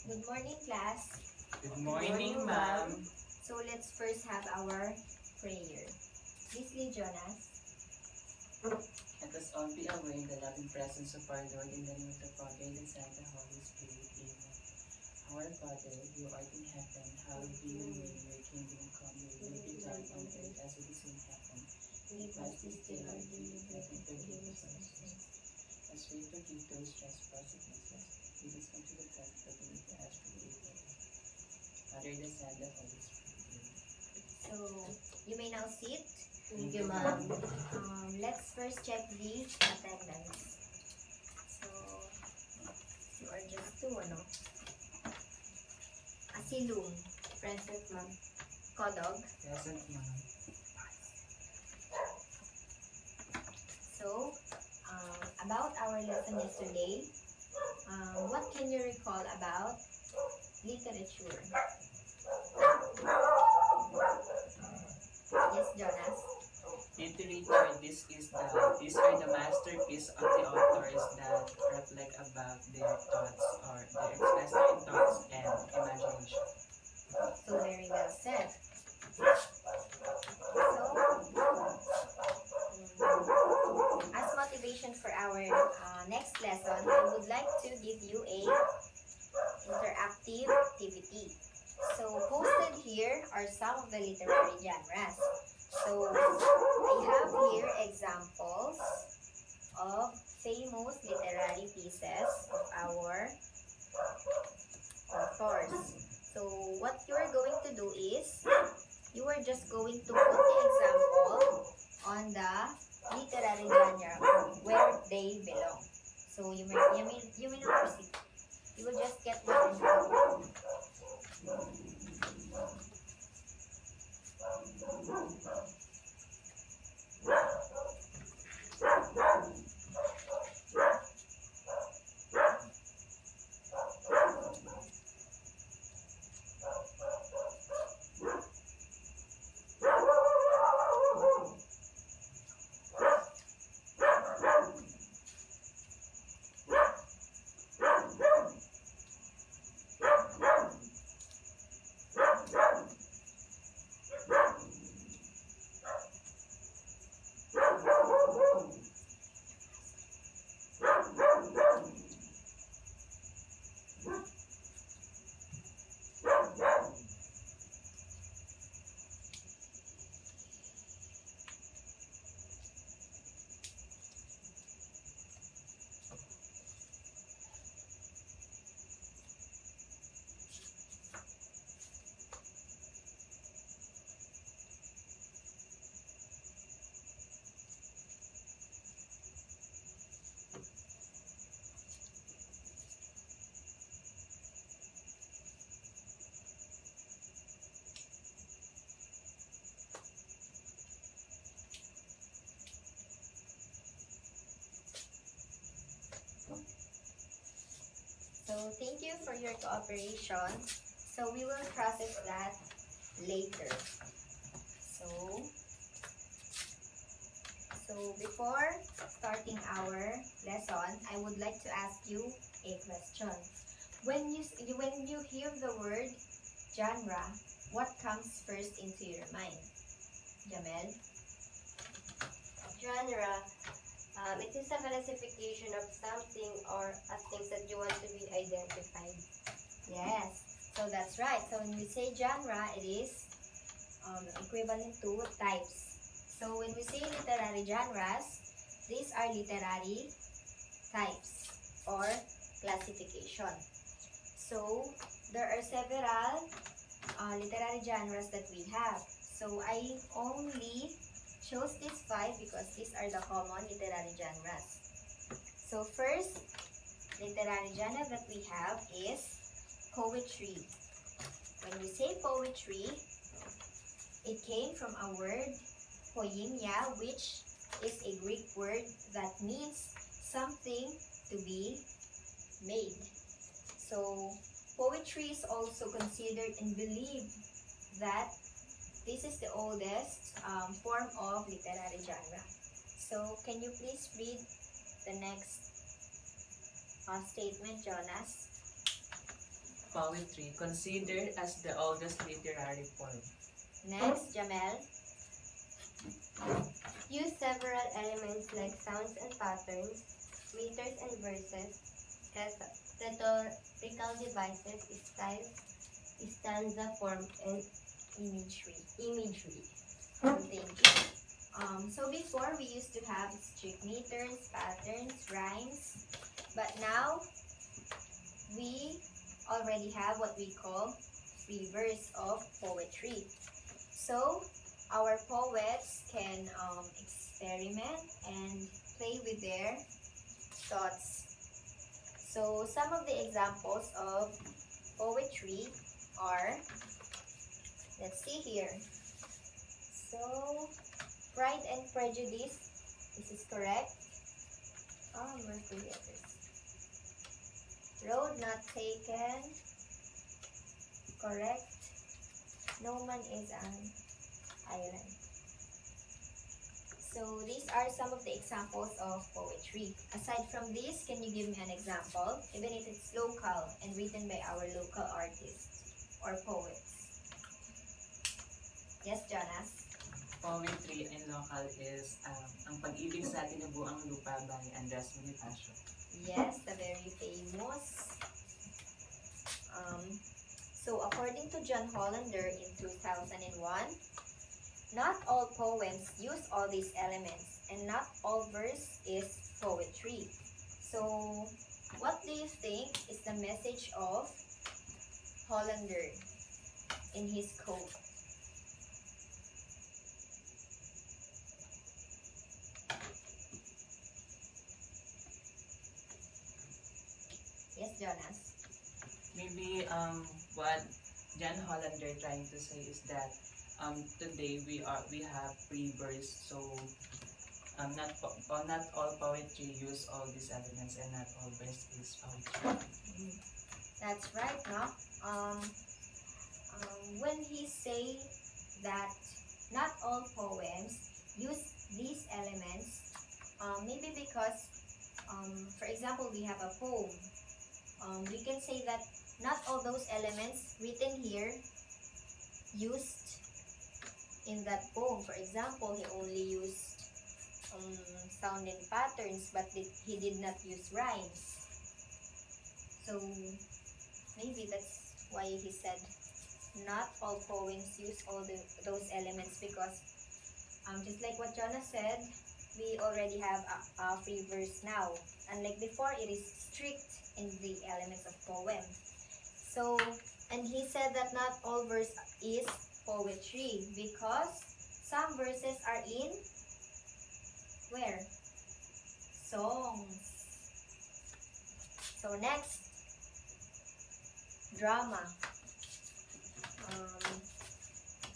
Good morning, class. Good morning, ma'am. So let's first have our prayer. Please lead, Jonas. Let us all be aware in the loving presence of our Lord in the name of the Father, the Son, and the Holy Spirit. Amen. Our Father, who art in heaven, hallowed be your name. Your kingdom come, your will be done on earth as it is in heaven. Give us this day our daily bread and forgive us our sins, as we forgive those trespass against us. Lead us not to the test, but deliver us from evil. Father, the Son, and the Holy Spirit. Amen. So you may now sit. Thank you, ma'am. Let's first check the attendance. So you are just two, ano? Asilum. Present, ma'am. Kodog. Present, ma'am. So, about our lesson yesterday, what can you recall about literature? Yes, Jonas. Literature, these are the masterpiece of the authors that reflect about their thoughts or they express their thoughts and imagination. So very well said. As motivation for our next lesson, I would like to give you a interactive activity. So posted here are some of the literary genres. So I have here examples of famous literary pieces of our authors. So what you are going to do is you are just going to put the example on the literary genre where they belong. So you may not proceed. You will just get one and go. So thank you for your cooperation. So we will process that later. So before starting our lesson, I would like to ask you a question. When you hear the word genre, what comes first into your mind? Jamel? Genre, it is a classification of something or of things that you want to be identified. Yes. So that's right. So when we say genre, it is equivalent to types. So when we say literary genres, these are literary types or classification. So there are several literary genres that we have. So I only chose these 5 because these are the common literary genres. So first literary genre that we have is poetry. When we say poetry, it came from a word poiemia, which is a Greek word that means something to be made. So poetry is also considered and believed that this is the oldest form of literary genre. So can you please read the next statement, Jonas? poetry considered as the oldest literary form? Next, Jamel. Use several elements like sounds and patterns, meters and verses, rhetorical devices, styles, stanza form, and Imagery. imagery. Thank you. So before we used to have strict meters, patterns, rhymes, but now we already have what we call free verse of poetry. So our poets can experiment and play with their thoughts. So some of the examples of poetry are, let's see here. So, Pride and Prejudice, this is correct. Where's the letters? Road Not Taken, correct. No Man is an Island. So, these are some of the examples of poetry. Aside from this, can you give me an example? Even if it's local and written by our local artists or poets. Yes, Jonas? Poetry and local is Ang Pag-ibig sa Tinubuang Lupa by Andres Bonifacio. Yes, the very famous. So according to John Hollander in 2001, not all poems use all these elements and not all verse is poetry. So what do you think is the message of Hollander in his quote? Yes, Jonas. Maybe what John Hollander trying to say is that today we have free verse, so not all poetry use all these elements and not all verse is poetry. That's right, no? When he say that not all poems use these elements, maybe because, for example, we have a poem. We can say that not all those elements written here used in that poem. For example, he only used sound and patterns, but he did not use rhymes. So maybe that's why he said not all poems use all those elements, because just like what Jonah said, we already have a free verse now. Unlike before, it is strict in the elements of poem. So, and he said that not all verse is poetry because some verses are in where? Songs. So next, drama.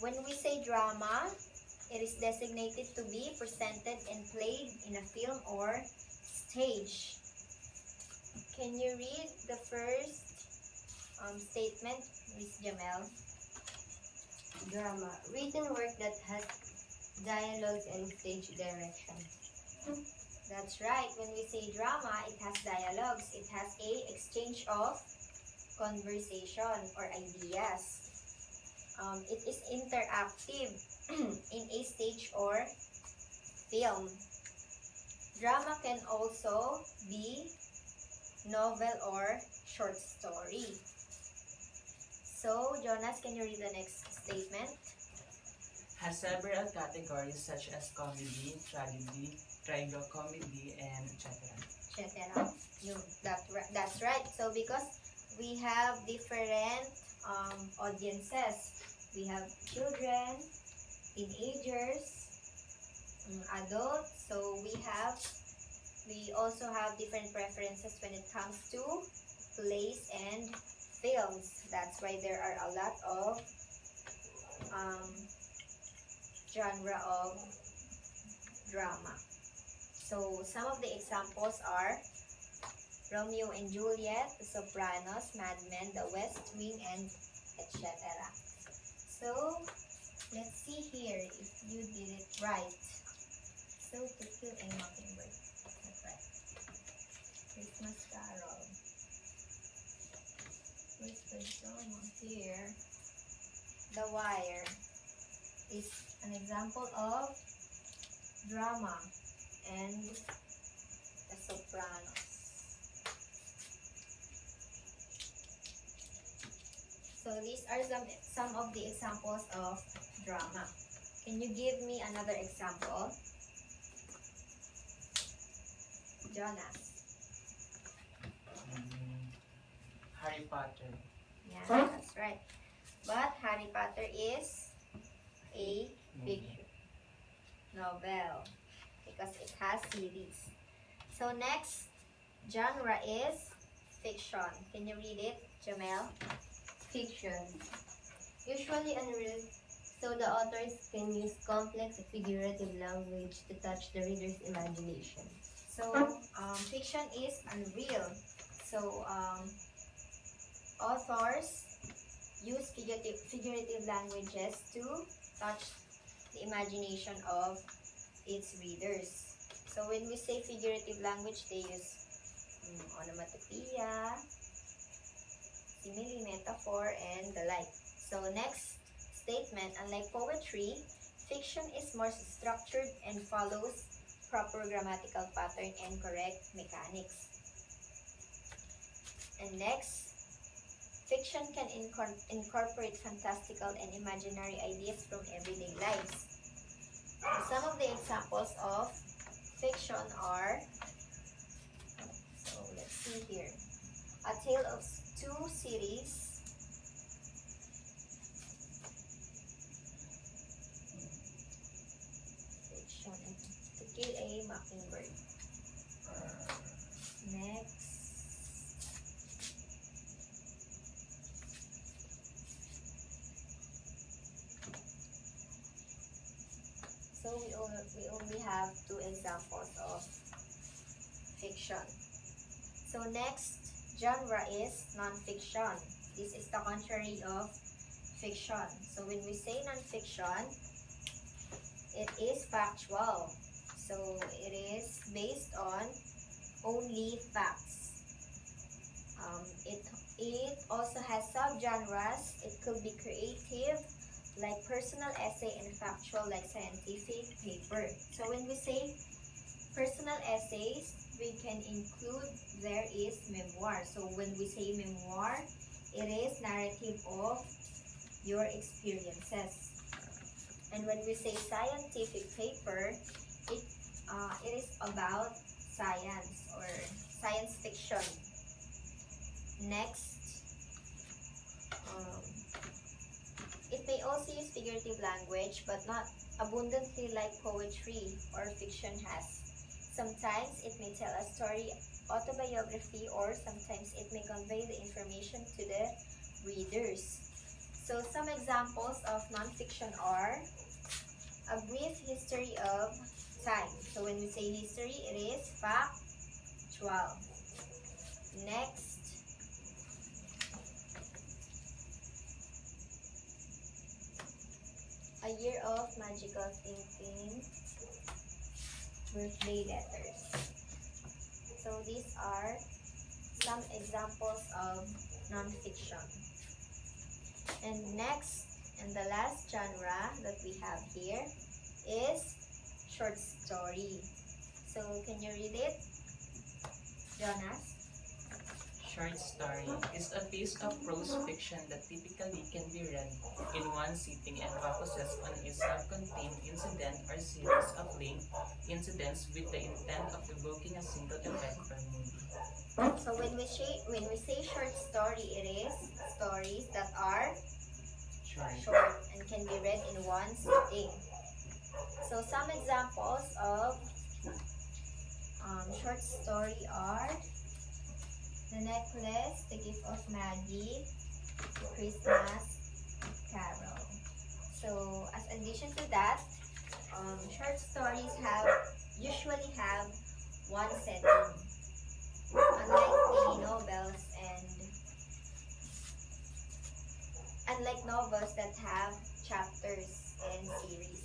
When we say drama, it is designated to be presented and played in a film or stage. Can you read the first statement, Miss Jamel? Drama. Written work that has dialogues and stage direction. That's right. When we say drama, it has dialogues. It has a exchange of conversation or ideas. It is interactive in a stage or film. Drama can also be novel or short story. So, Jonas, can you read the next statement? Has several categories such as comedy, tragedy, tragicomedy, and etc. Etc. That's right. So, because we have different audiences. We have children, teenagers, adults. So, we also have different preferences when it comes to plays and films. That's why there are a lot of genre of drama. So some of the examples are Romeo and Juliet, The Sopranos, Mad Men, The West Wing, and etc. So let's see here if you did it right. So To Kill a Mockingbird. That's right. Christmas Carol. Where's the drama here. The Wire is an example of drama, and The Sopranos. So these are some of the examples of drama. Can you give me another example? Jonas. Harry Potter. Yeah, that's right. But Harry Potter is a Movie. novel because it has series. So next genre is fiction. Can you read it, Jamel? Fiction. Usually unreal, so the authors can use complex figurative language to touch the reader's imagination. So fiction is unreal. So authors use figurative languages to touch the imagination of its readers. So when we say figurative language, they use onomatopoeia, simile, metaphor, and the like. So next statement, unlike poetry, fiction is more structured and follows proper grammatical pattern and correct mechanics. And next, fiction can incorporate fantastical and imaginary ideas from everyday lives. Some of the examples of fiction are, so let's see here, A Tale of Two Cities, fiction, To Kill a Mockingbird. Next, so we only have two examples of fiction. So next genre is non-fiction. This is the contrary of fiction. So when we say non-fiction, it is factual. So it is based on only facts. It also has subgenres. It could be creative, like personal essay, and factual, like scientific paper. So when we say personal essays, we can include, there is memoir. So when we say memoir, it is narrative of your experiences. And when we say scientific paper, it is about science or science fiction. Next, it may also use figurative language, but not abundantly like poetry or fiction has. Sometimes it may tell a story, autobiography, or sometimes it may convey the information to the readers. So some examples of nonfiction are A Brief History of Time. So when we say history, it is factual. Next, A Year of Magical Thinking, Birthday Letters. So these are some examples of nonfiction. And next, and the last genre that we have here is short story. So can you read it, Jonas? Short story is a piece of prose fiction that typically can be read in one sitting and focuses on a self-contained incident or series of linked incidents with the intent of evoking a single event or mood. So when we say short story, it is stories that are short and can be read in one sitting. So some examples of short story are The Necklace, The Gift of Maggie, The Christmas Carol. So as addition to that, short stories usually have one setting, unlike the novels unlike novels that have chapters and series.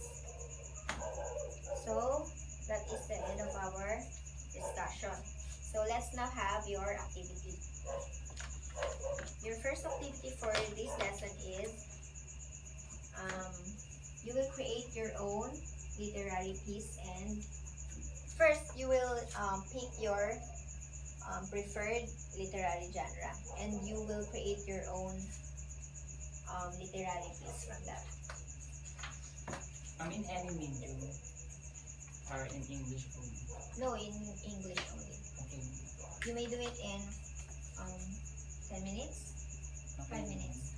So that is the end of our discussion. So let's now have your activity. Your first first activity for this lesson is you will create your own literary piece, and first you will pick your preferred literary genre, and you will create your own literary piece from that. In any medium or in English only. No, in English only. Okay. You may do it in 10 minutes, 5 minutes.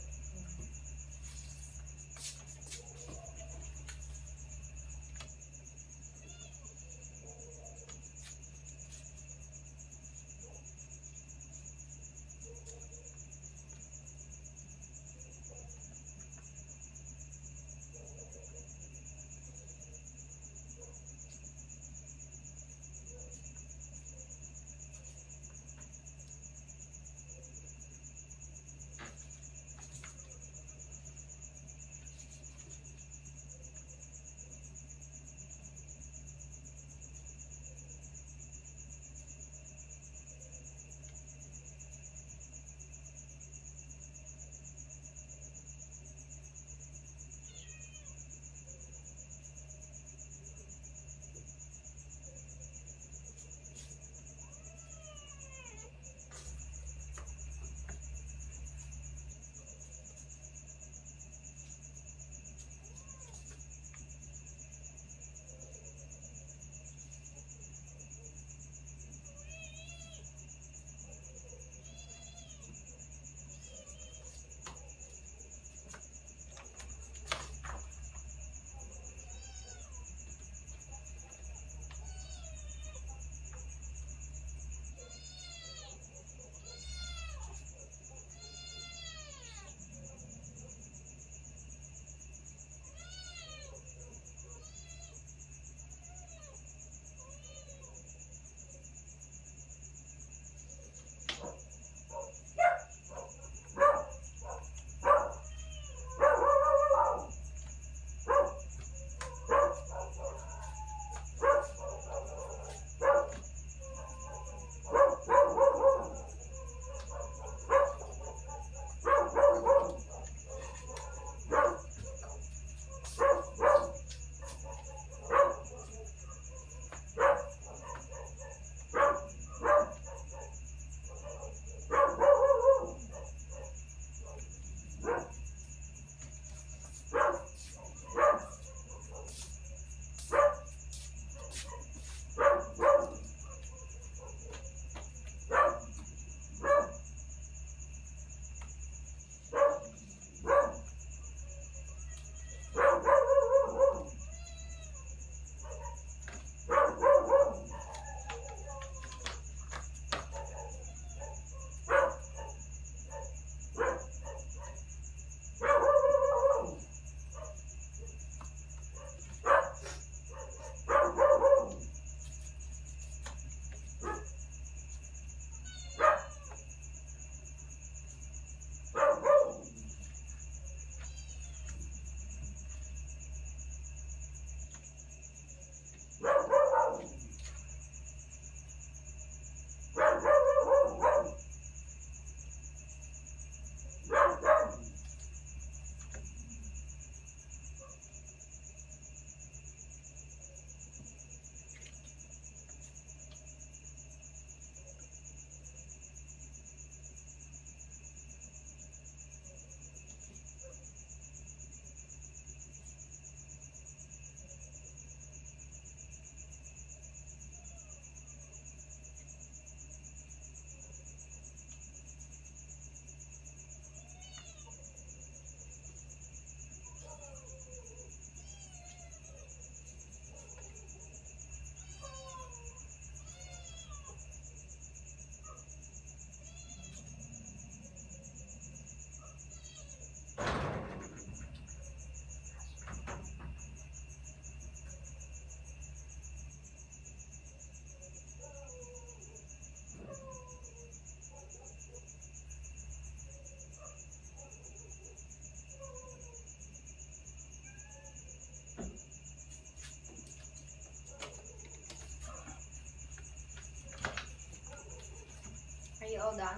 Are you all done?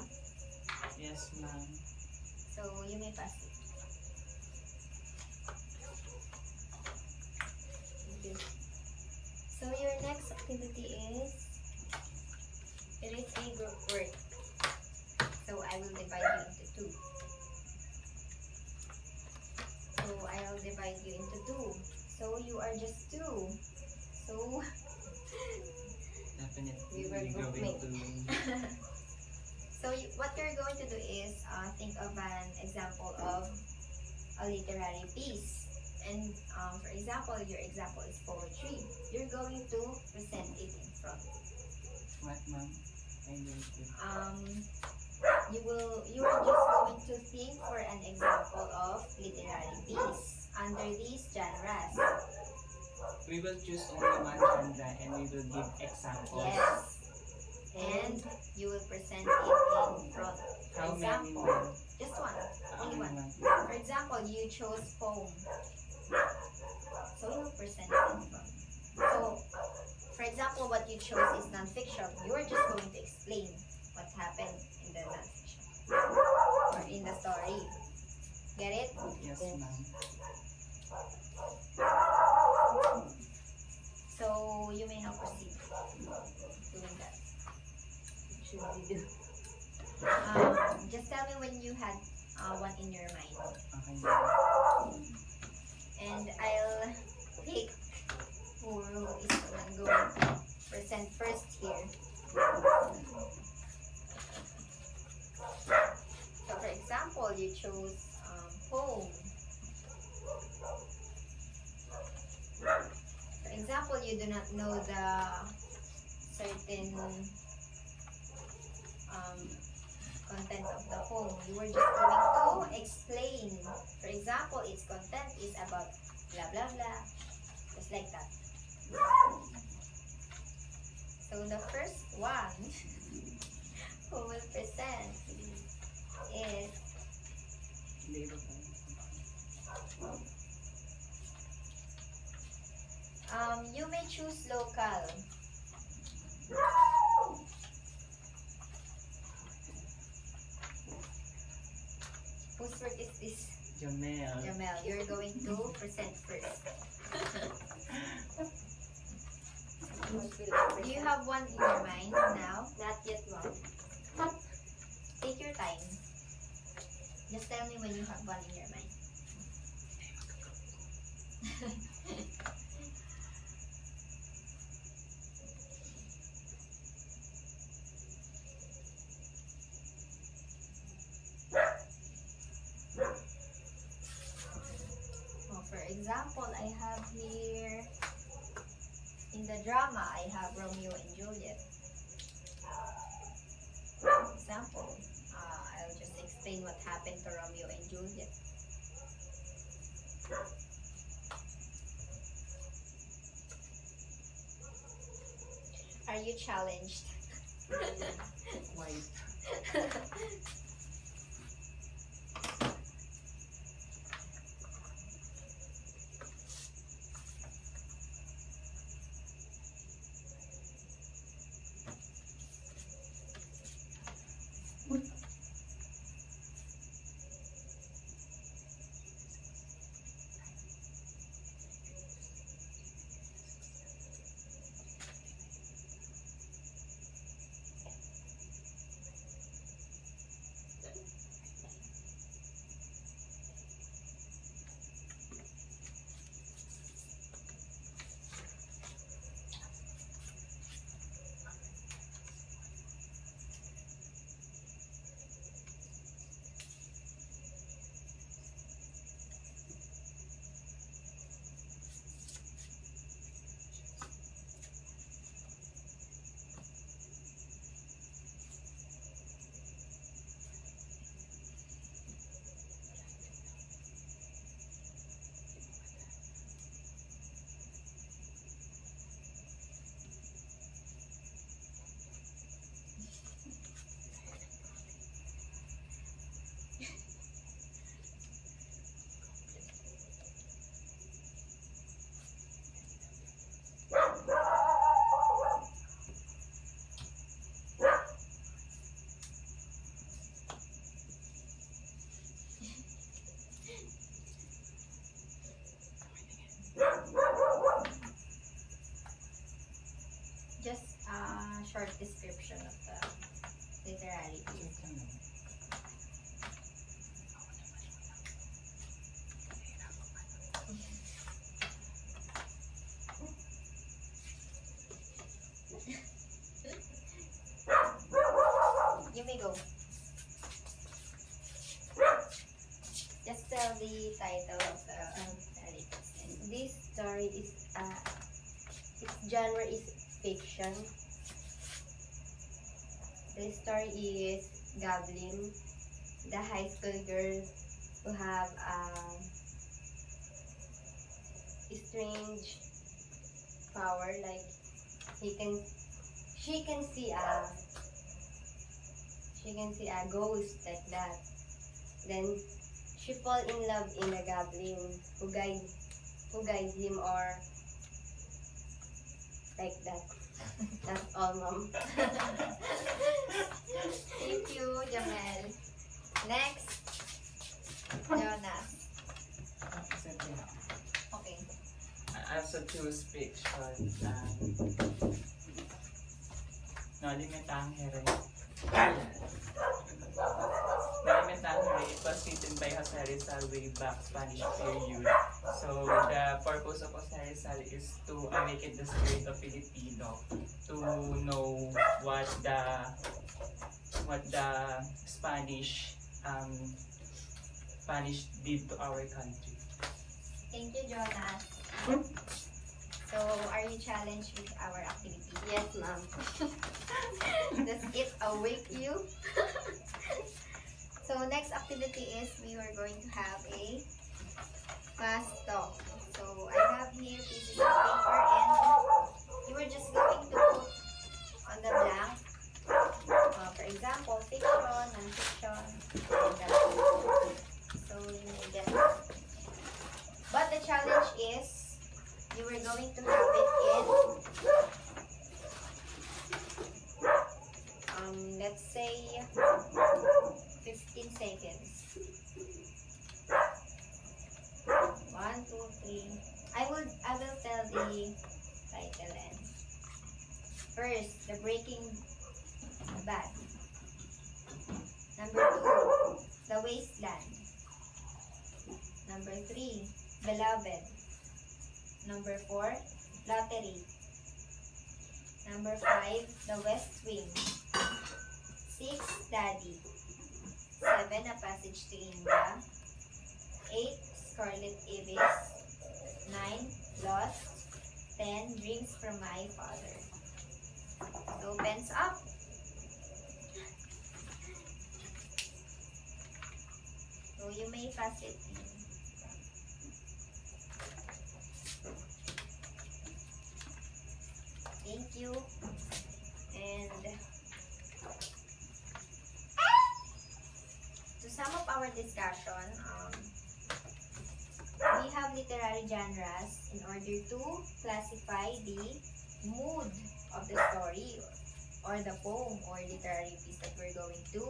Yes, ma'am. So you may pass it. Okay. So your next activity is, it is a group work. So I will divide you into two. So you are just two. So Definitely, We were we're going groupmate. to what you're going to do is think of an example of a literary piece. And for example, your example is poetry. You're going to present it in front. what, ma'am? I'm going to You are just going to think for an example of literary piece under these genres. we will choose only one genre and we will give examples. Yes. And you will present it in front. For How many, example, ma'am? just one, only Only one. one. For example, you chose poem. So you will present it in front. So, for example, what you chose is non-fiction. You are just going to explain what happened in the non-fiction or in the story. Get it? Yes, Yes. ma'am. So you may now proceed doing that. What should we do? Just tell me when you had one in your mind, Okay. and I'll pick who is the one going to present first here. So, for example, you chose poem. For example, you do not know the certain content of the poem. You were just going to explain. For example, its content is about blah blah blah, just like that. So the first one who will present is Hindi ba po? you may choose local. Whose work is this? Jamel. Jamel, you're going to present first. What will I Do present? you have one in your mind now? Not yet, ma'am. Take your time. Just tell me when you have one in your mind. For example, I have here in the drama, I have Romeo and Juliet. For example, I'll just explain what happened to Romeo and Juliet. Are you challenged? White. title of the literary piece. This story is its genre is fiction. The story is Goblin, the high school girl who have strange power, like she can see a ghost like that. Then she fall in love in a goblin who guide him, or like that. That's all, mom. Thank you, Jamel. Next, Jonas. Okay. I also choose fiction. No Limitang Here. No Limitang Here, it was written by Jose Rizal way back Spanish period. So the purpose of Jose Rizal is to awaken the spirit of Filipino, to know what the Spanish did to our country. Thank you, Jonas. So, are you challenged with our activity? Yes, ma'am. Does it awake you? So, next activity is we are going to have a fast talk. So, I have here pieces of paper and you are just going to put on the blank. For example, fiction, non-fiction, like that. So, you may get it. But the challenge is you are going to have it in, let's say, 15 seconds. 1, 2, 3. I will tell the title and first, The Breaking Bad. Number 2, The Wasteland. Number 3, Beloved. Number 4, Lottery. Number 5, The West Wing. 6, Daddy. 7, A Passage to India. 8, Scarlet Ibis. 9, Lost. 10, Dreams from My Father. So, pens up. So, you may pass it in. Thank you. And to sum up our discussion, we have literary genres in order to classify the mood of the story or the poem or literary piece that we're going to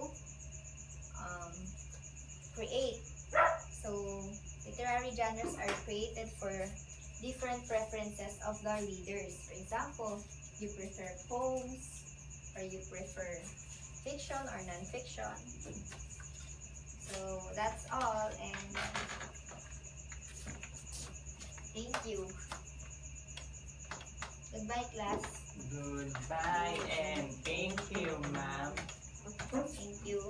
create. So, literary genres are created for different preferences of the readers. For example, you prefer poems or you prefer fiction or non-fiction. So that's all, and thank you. Goodbye, class. Goodbye and thank you, ma'am. Thank you.